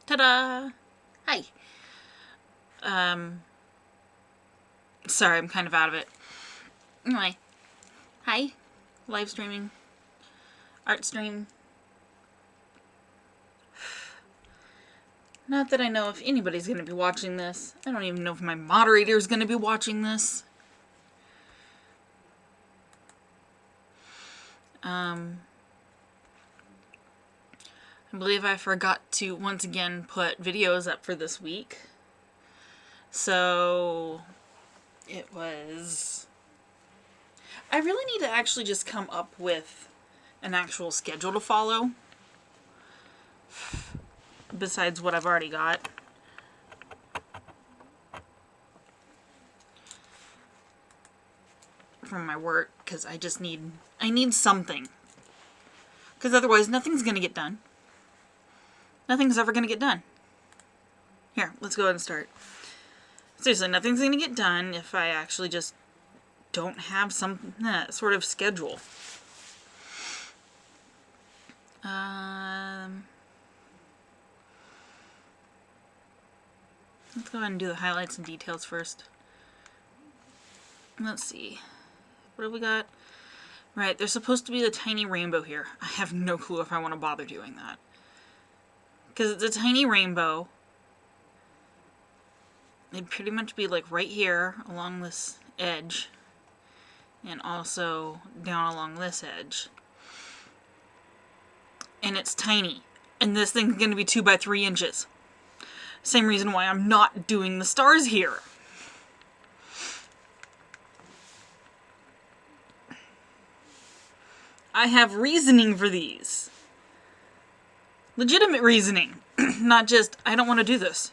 Ta-da! Hi. Um, sorry, I'm kind of out of it. Anyway, hi. Live streaming. Art stream. Not that I know if anybody's going to be watching this. I don't even know if my moderator is going to be watching this. I believe I forgot to once again put videos up for this week. So it was... I really need to actually just come up with an actual schedule to follow. Besides what I've already got. From my work, because I need something. Because otherwise nothing's going to get done. Nothing's ever going to get done. Here, let's go ahead and start. Seriously, nothing's going to get done if I actually just don't have some sort of schedule. Let's go ahead and do the highlights and details first. Let's see. What have we got? Right, there's supposed to be the tiny rainbow here. I have no clue if I want to bother doing that. Because it's a tiny rainbow. It'd pretty much be like right here along this edge. And also down along this edge. And it's tiny. And this thing's going to be 2 by 3 inches. Same reason why I'm not doing the stars here. I have reasoning for these. Legitimate reasoning. Not just, I don't want to do this.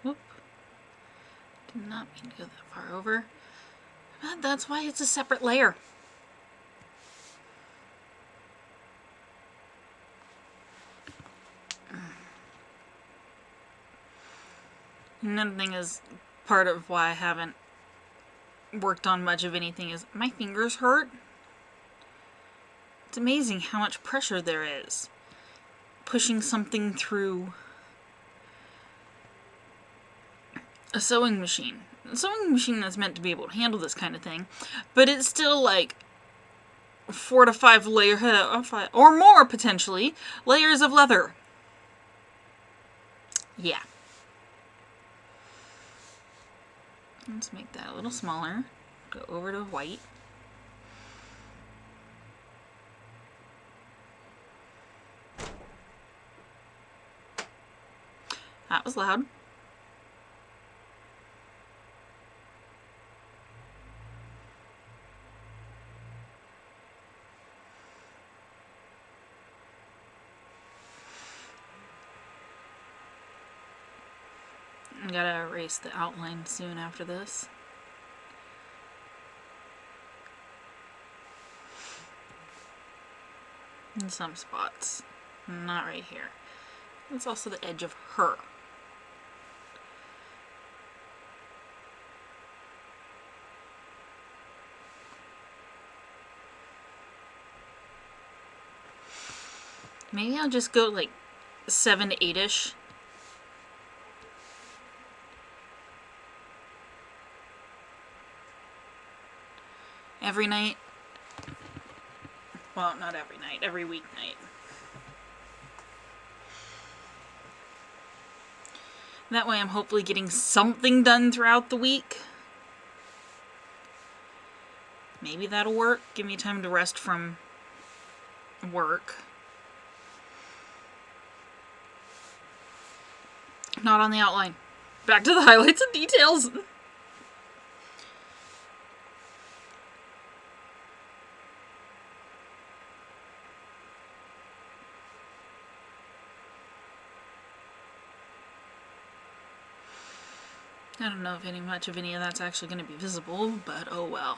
Whoop. Did not mean to go that far over. But that's why it's a separate layer. Another thing is, part of why I haven't worked on much of anything is my fingers hurt. It's amazing how much pressure there is pushing something through a sewing machine. A sewing machine that's meant to be able to handle this kind of thing, but it's still like 4 to 5 layers, or more potentially, layers of leather. Yeah. Let's make that a little smaller. Go over to white. That was loud. I gotta erase the outline soon after this. In some spots. Not right here. It's also the edge of her. Maybe I'll just go like 7 to 8-ish. Every night. Well, not every night, every weeknight. That way I'm hopefully getting something done throughout the week. Maybe that'll work. Give me time to rest from work. Not on the outline. Back to the highlights and details. I don't know if much of any of that's actually going to be visible, but oh well.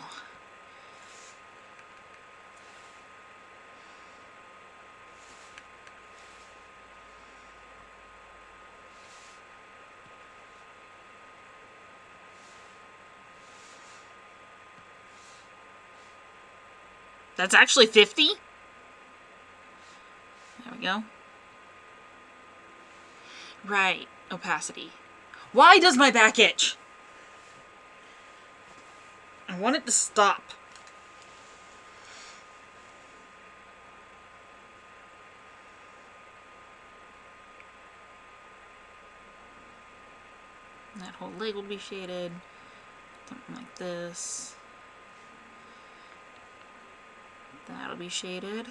That's actually 50? There we go. Right, opacity. Why does my back itch? I want it to stop. That whole leg will be shaded. Something like this. That'll be shaded.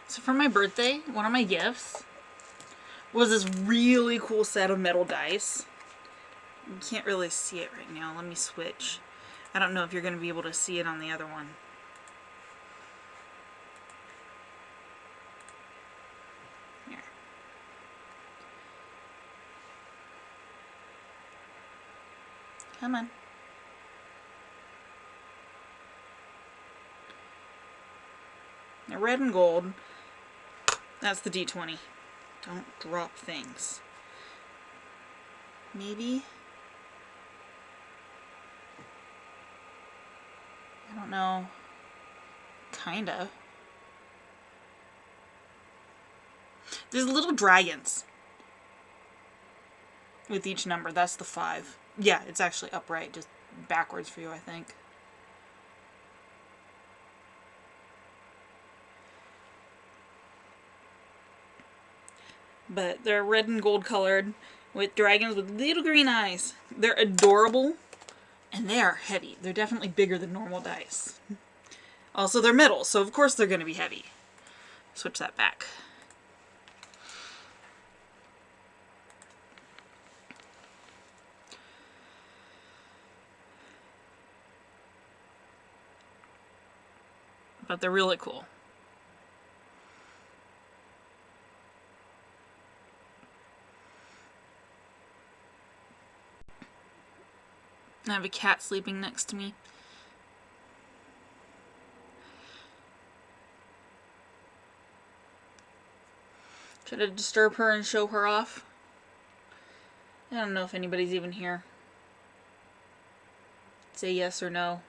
So for my birthday, one of my gifts was this really cool set of metal dice. You can't really see it right now. Let me switch. I don't know if you're going to be able to see it on the other one. Here. Come on. Now, red and gold. That's the D20. Don't drop things. Maybe? I don't know. Kinda. There's little dragons with each number. That's the 5. Yeah, it's actually upright, just backwards for you, I think. But they're red and gold colored with dragons with little green eyes. They're adorable and they are heavy. They're definitely bigger than normal dice. Also, they're metal, so of course they're going to be heavy. Switch that back. But they're really cool. I have a cat sleeping next to me. Should I disturb her and show her off? I don't know if anybody's even here. Say yes or no.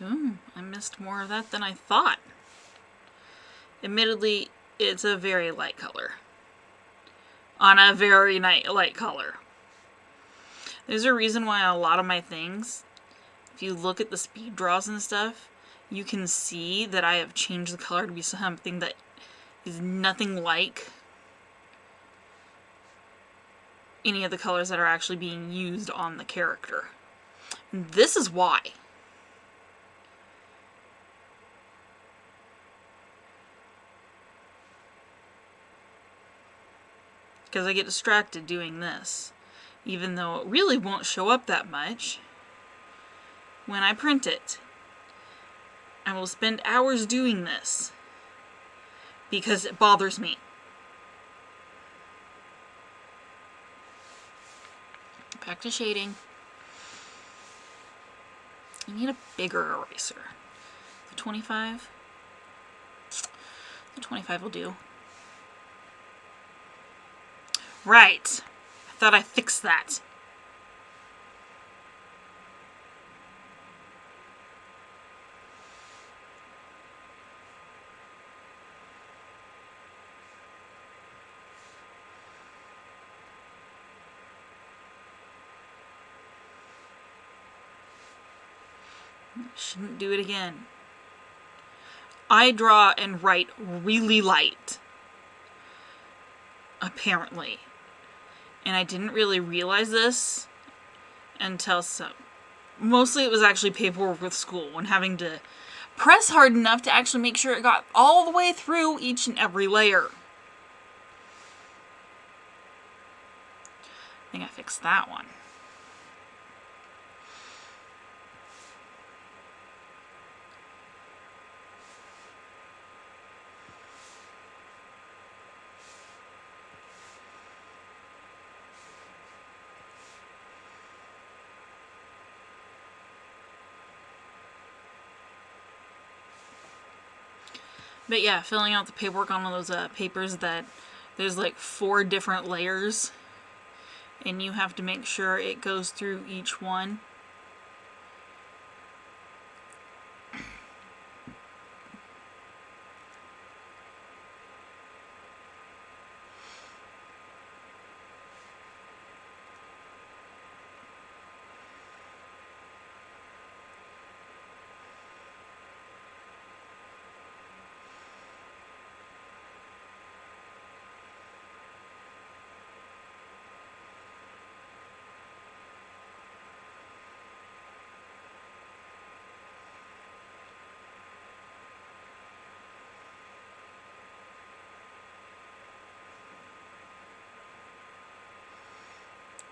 Ooh, I missed more of that than I thought. Admittedly, it's a very light color. On a very light color. There's a reason why a lot of my things, if you look at the speed draws and stuff, you can see that I have changed the color to be something that is nothing like any of the colors that are actually being used on the character. And this is why. Because I get distracted doing this, even though it really won't show up that much when I print it. I will spend hours doing this because it bothers me. Back to shading. I need a bigger eraser. The 25? The 25 will do. Right. I thought I fixed that. Shouldn't do it again. I draw and write really light. apparently. And I didn't really realize this until mostly it was actually paperwork with school, when having to press hard enough to actually make sure it got all the way through each and every layer. I think I fixed that one. But yeah, filling out the paperwork on all those papers that there's like 4 different layers, and you have to make sure it goes through each one.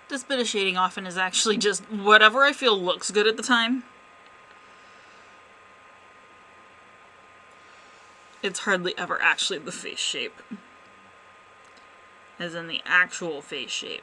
This bit of shading often is actually just whatever I feel looks good at the time. It's hardly ever actually the face shape. As in the actual face shape.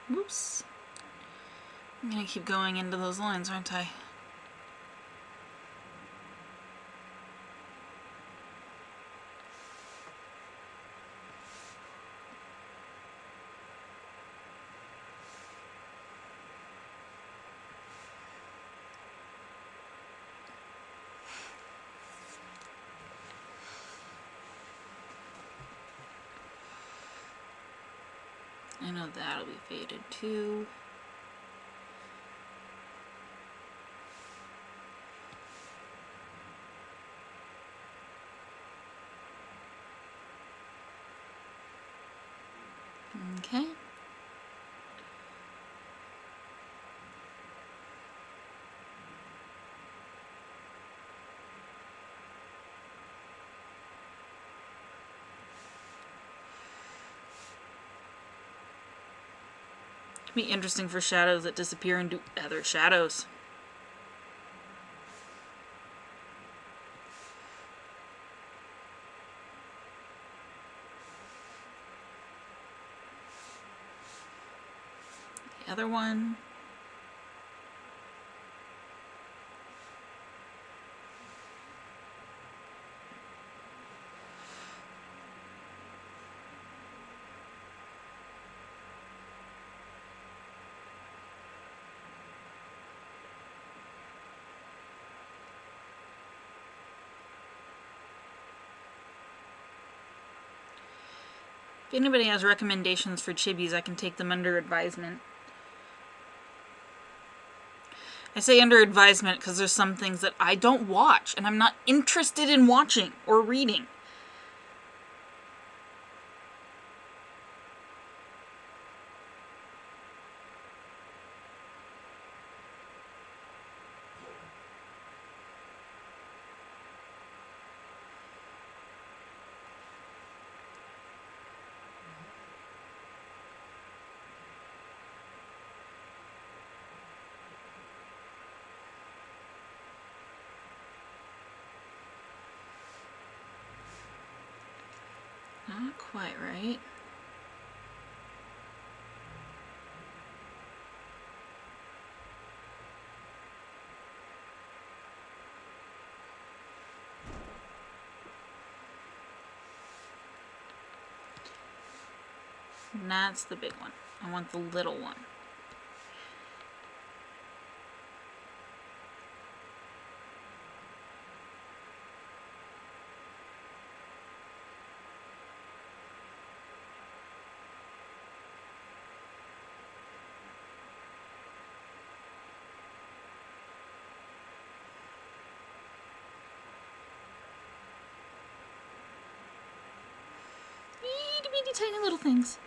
Whoops. I'm gonna keep going into those lines, aren't I? I know that'll be faded too. Okay. Be interesting for shadows that disappear and do other shadows. The other one. If anybody has recommendations for chibis, I can take them under advisement. I say under advisement because there's some things that I don't watch and I'm not interested in watching or reading. Not quite right. And that's the big one. I want the little one. Itty bitty tiny little things.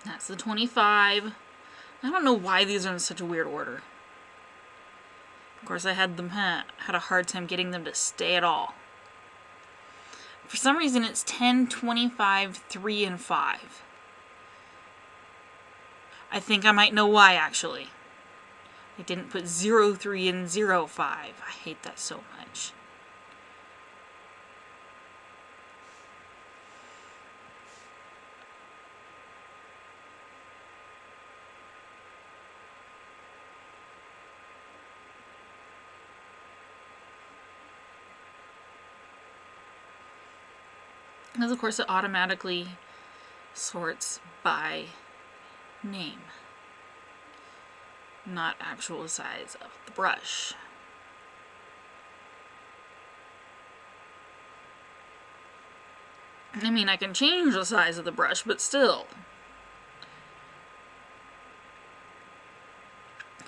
That's the 25. I don't know why these are in such a weird order. Of course, I had a hard time getting them to stay at all. For some reason, it's 10, 25, 3, and 5. I think I might know why, actually. I didn't put 0, 3, and 0, 5. I hate that so much. Because, of course, it automatically sorts by name, not actual size of the brush. I mean, I can change the size of the brush, but still.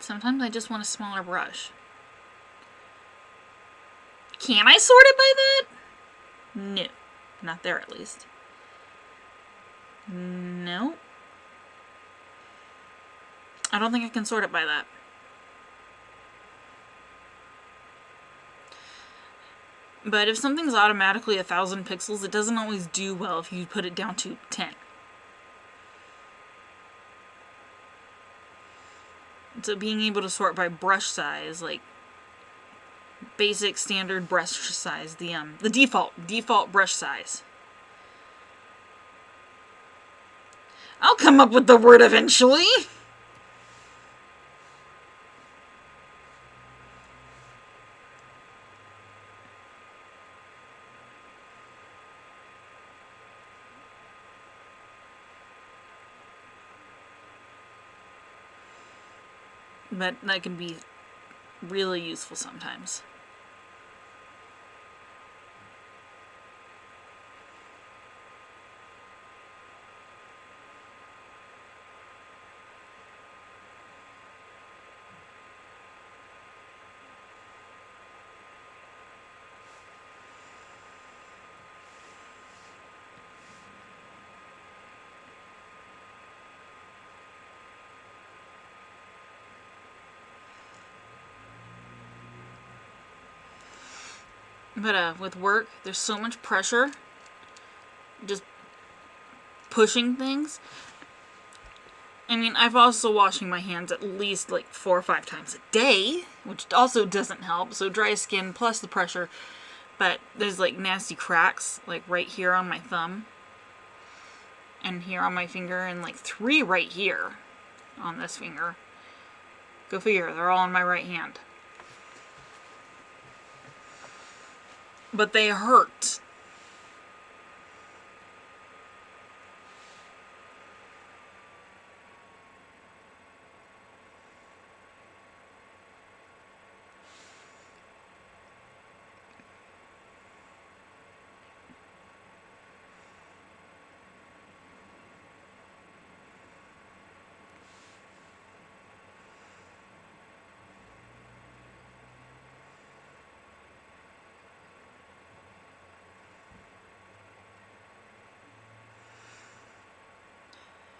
Sometimes I just want a smaller brush. Can I sort it by that? No. Not there, at least. No. I don't think I can sort it by that. But if something's automatically 1,000 pixels, it doesn't always do well if you put it down to 10. So being able to sort by brush size, like basic standard brush size, the default brush size. I'll come up with the word eventually. But that can be really useful sometimes. But with work, there's so much pressure, just pushing things. I mean, I've also washing my hands at least like 4 or 5 times a day, which also doesn't help. So dry skin plus the pressure. But there's like nasty cracks, like right here on my thumb, and here on my finger, and like 3 right here on this finger. Go figure, they're all on my right hand. But they hurt.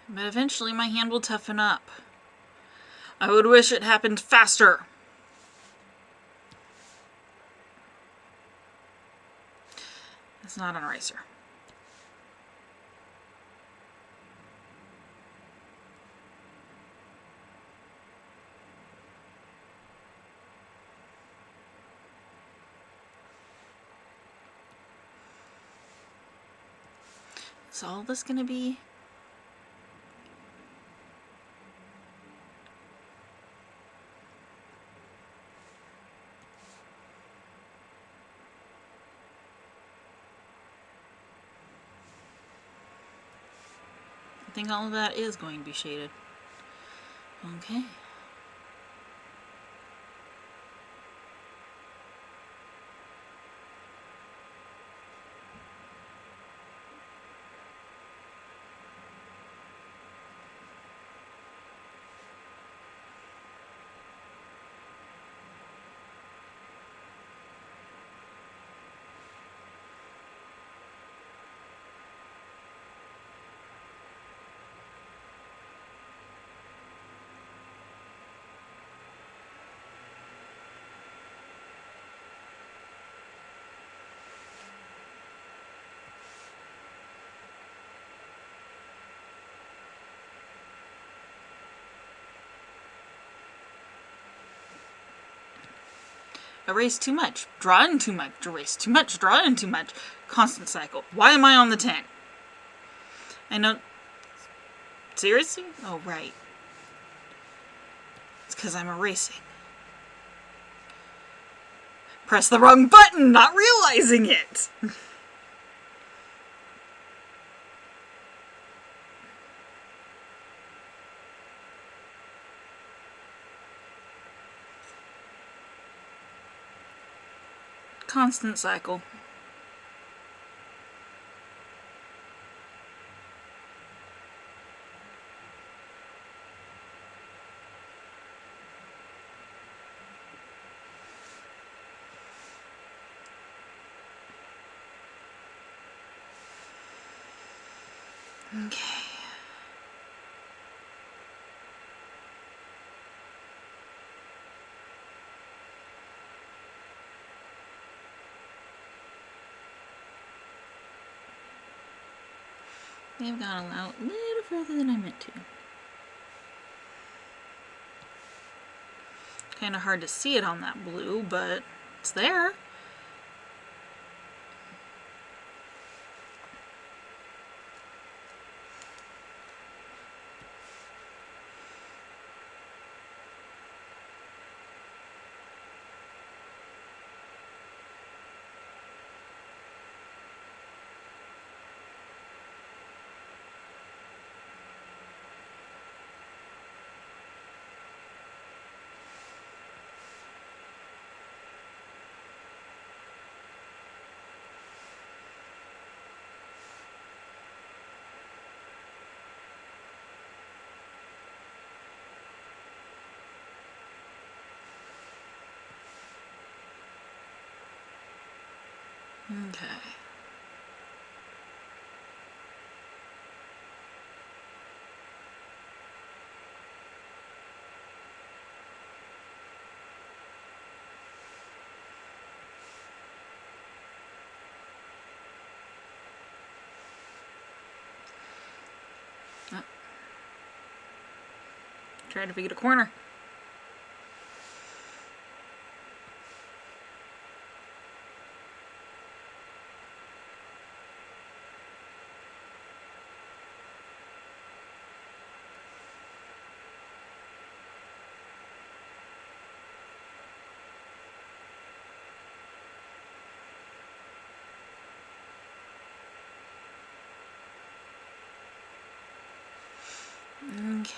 But eventually my hand will toughen up. I would wish it happened faster. It's not an eraser. Is all this gonna be? think all of that is going to be shaded. Okay. Erase too much, draw in too much, erase too much, draw in too much. Constant cycle. Why am I on the 10? I know... Seriously? Oh, right. It's because I'm erasing. Press the wrong button, not realizing it! Constant cycle. Okay. They've gone a little further than I meant to. Kind of hard to see it on that blue, but it's there. Okay. Trying to figure a corner. Okay.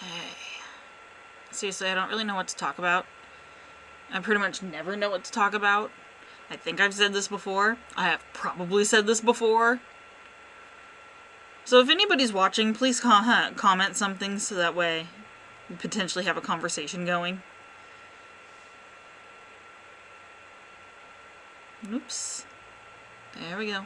Seriously, I don't really know what to talk about. I pretty much never know what to talk about. I think I've said this before. I have probably said this before. So if anybody's watching, please comment something so that way we potentially have a conversation going. Oops. There we go.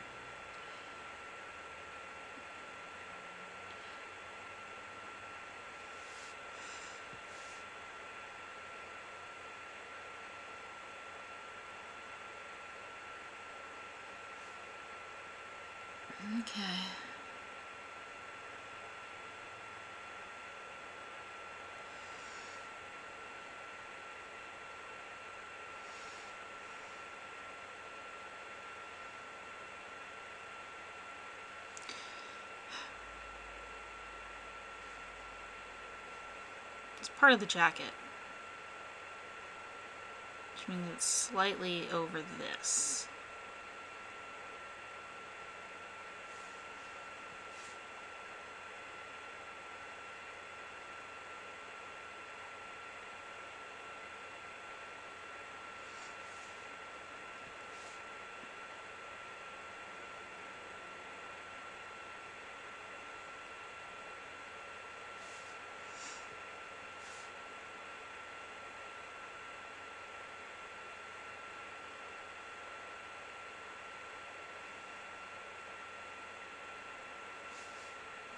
Okay. It's part of the jacket, which means it's slightly over this.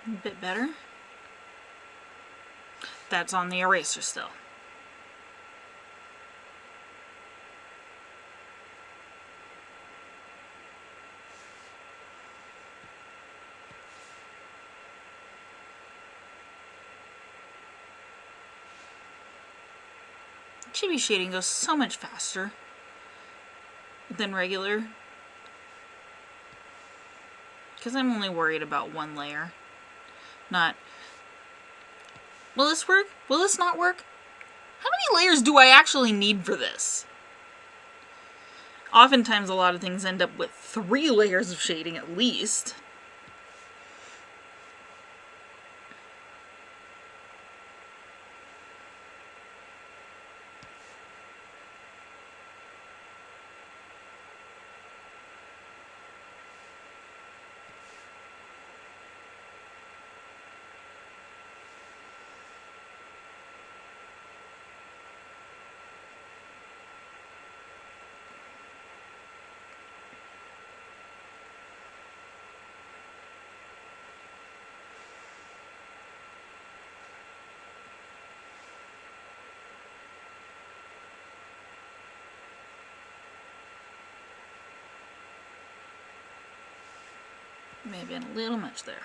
A bit better. That's on the eraser still. Chibi shading goes so much faster than regular. Because I'm only worried about one layer. Not, will this work? Will this not work? How many layers do I actually need for this? Oftentimes a lot of things end up with 3 layers of shading at least. May have been a little much there.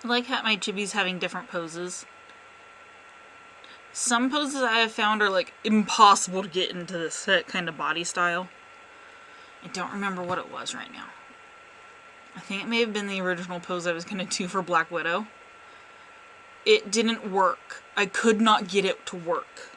I like how my Chibi's having different poses. Some poses I have found are like impossible to get into this kind of body style. I don't remember what it was right now. I think it may have been the original pose I was going to do for Black Widow. It didn't work. I could not get it to work.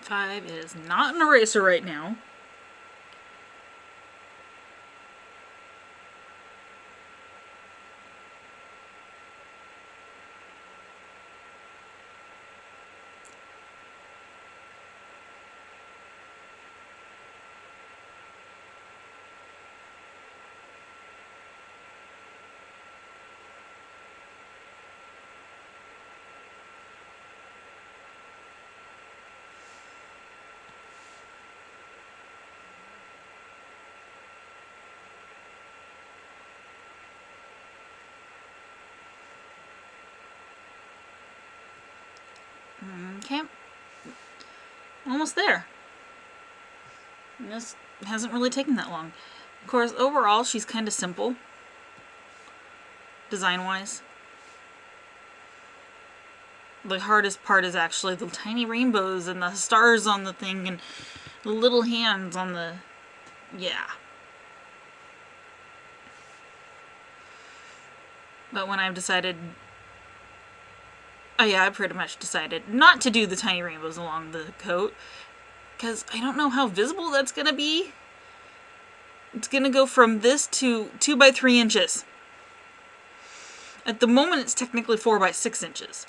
Five is not an eraser right now. Okay, almost there. And this hasn't really taken that long. Of course, overall, she's kind of simple, design-wise. The hardest part is actually the tiny rainbows and the stars on the thing and the little hands on the... yeah. But when I've decided... oh yeah, I pretty much decided not to do the tiny rainbows along the coat, because I don't know how visible that's going to be. It's going to go from this to 2 by 3 inches. At the moment, it's technically 4 by 6 inches.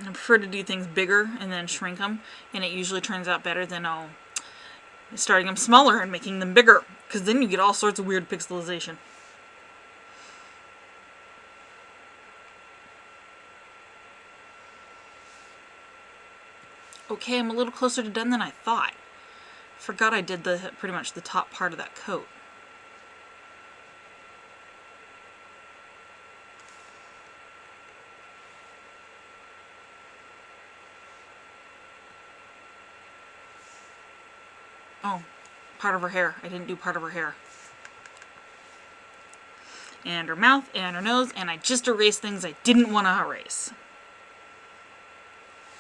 I prefer to do things bigger and then shrink them, and it usually turns out better than starting them smaller and making them bigger, because then you get all sorts of weird pixelization. Okay, I'm a little closer to done than I thought. Forgot I did pretty much the top part of that coat. Oh, part of her hair. I didn't do part of her hair. and her mouth and her nose, and I just erased things I didn't want to erase.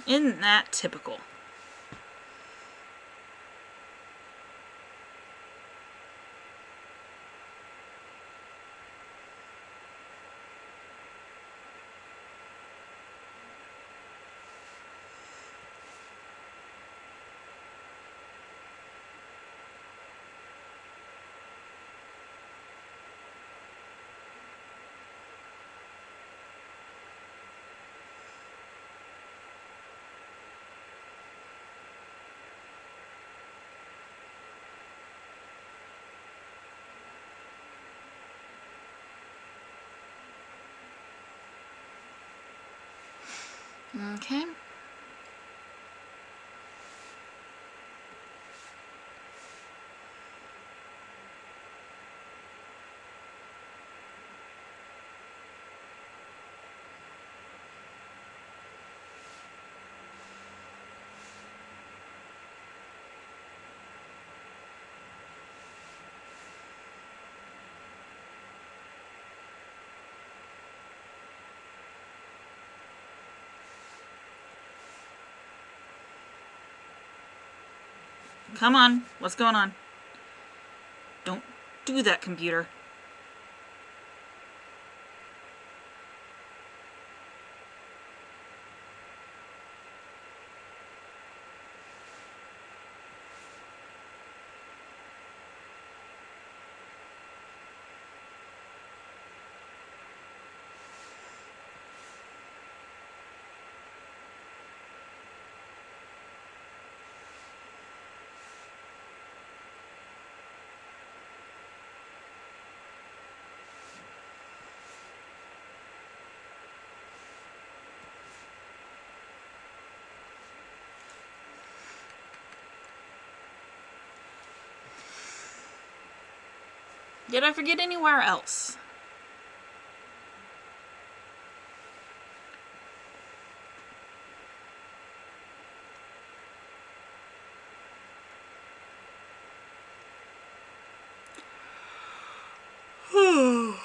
Isn't that typical? Okay. Come on, what's going on? Don't do that, computer. Did I forget anywhere else? I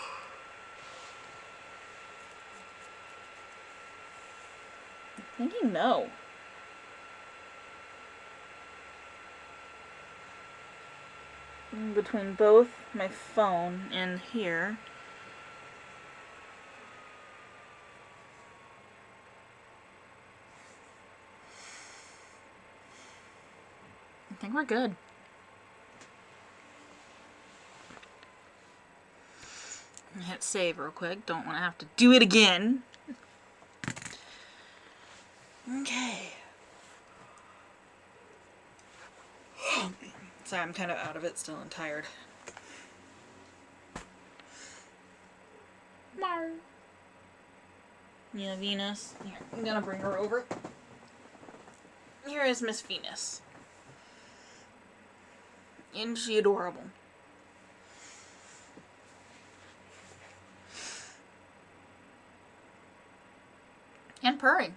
think you know. Between both my phone and here. I think we're good. Hit save real quick. Don't want to have to do it again. Okay. Sorry, I'm kind of out of it still and tired. Mar. Yeah, Venus. Here, I'm gonna bring her over. Here is Miss Venus. Isn't she adorable? And purring.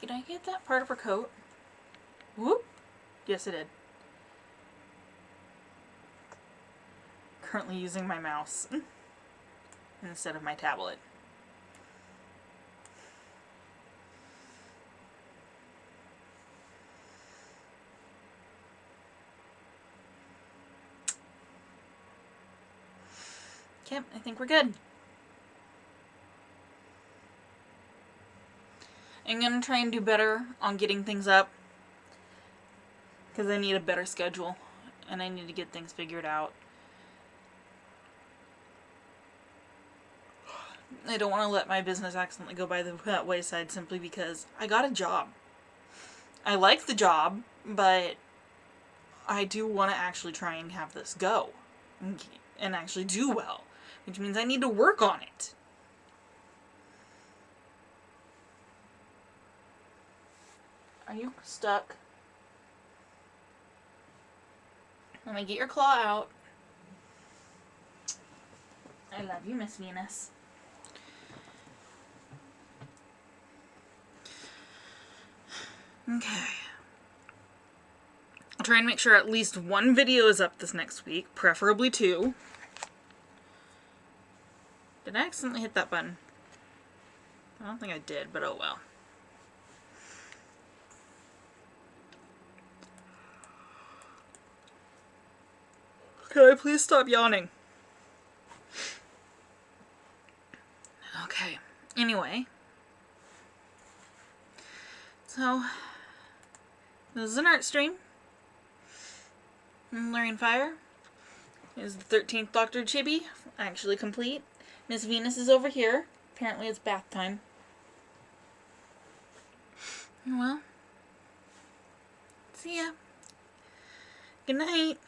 Did I get that part of her coat? Whoop! Yes, I did. Currently using my mouse instead of my tablet. Okay, I think we're good. I'm gonna try and do better on getting things up because I need a better schedule and I need to get things figured out. I don't want to let my business accidentally go by the wayside simply because I got a job. I like the job, but I do want to actually try and have this go and actually do well, which means I need to work on it. Are you stuck? Let me get your claw out. I love you, Miss Venus. Okay. I'll try and make sure at least one video is up this next week, preferably 2. Did I accidentally hit that button? I don't think I did, but oh well. Could I please stop yawning? Okay, anyway. So, this is an art stream. Luring Fire is the 13th Doctor Chibi, actually complete. Miss Venus is over here. Apparently it's bath time. Well, see ya. Good night.